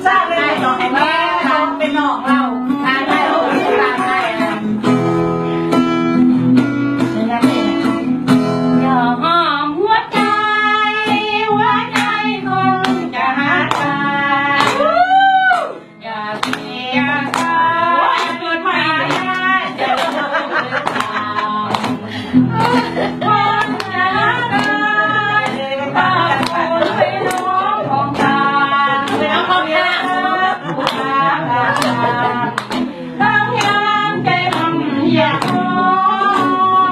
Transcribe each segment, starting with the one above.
สร้างเลยต่อให้แม่เป็นน้องเราตายได้โอ้ยตายได้นะอย่าห้ามหัวใจคงจะหาตาอย่าเสียใจเกิดมาจะเลิกทางคนจะรักเลยตาคนไปน้องของตาไปน้องของตาตั้งยามใจมันอยากร้อ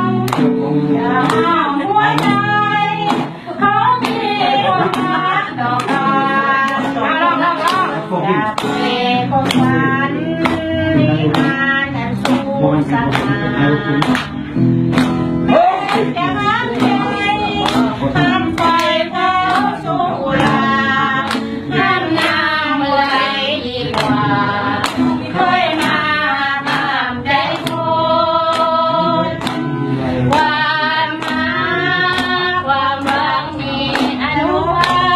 งอย่าห้ามหัวใจเขามีความรักต่อกันอยากเป็นคนฝันนิทานอันสูงสักหาจะรักใจทำไฟเผาสุราน้ำน้ำไหลดีกว่าเคยมาตามใจคนความมาความหวังมีอนุภา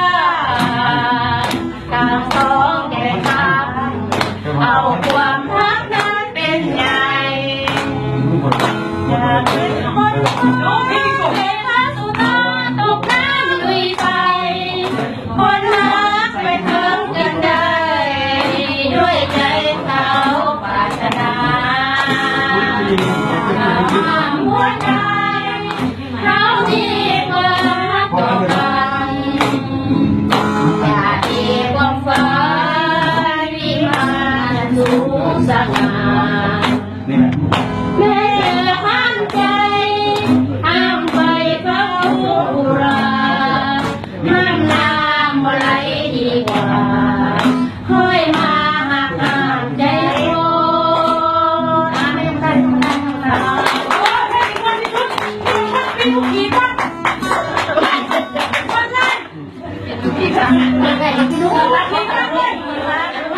พต่างสองแก่ทำเอาความรักนั้นเป็นใหญ่อยากเป็นคนเป็นพระสุธาตกน้ำลุยไฟคนรักไปถึงกันได้ด้วยใจเขาปรารถนาหัวใจเขามีความรักต่อกันอย่ามีความฝันวิมานสูงสักหาแม่ห้ามใจห้ามไฟเผาสุราห้ามน้ำไหลดีกว่าค่อยมาหักห้ามใจคนไม่ได้เป็นลูกอีกคนคนนั้นเป็นลูกอีกคนเป็นลูกอีกคน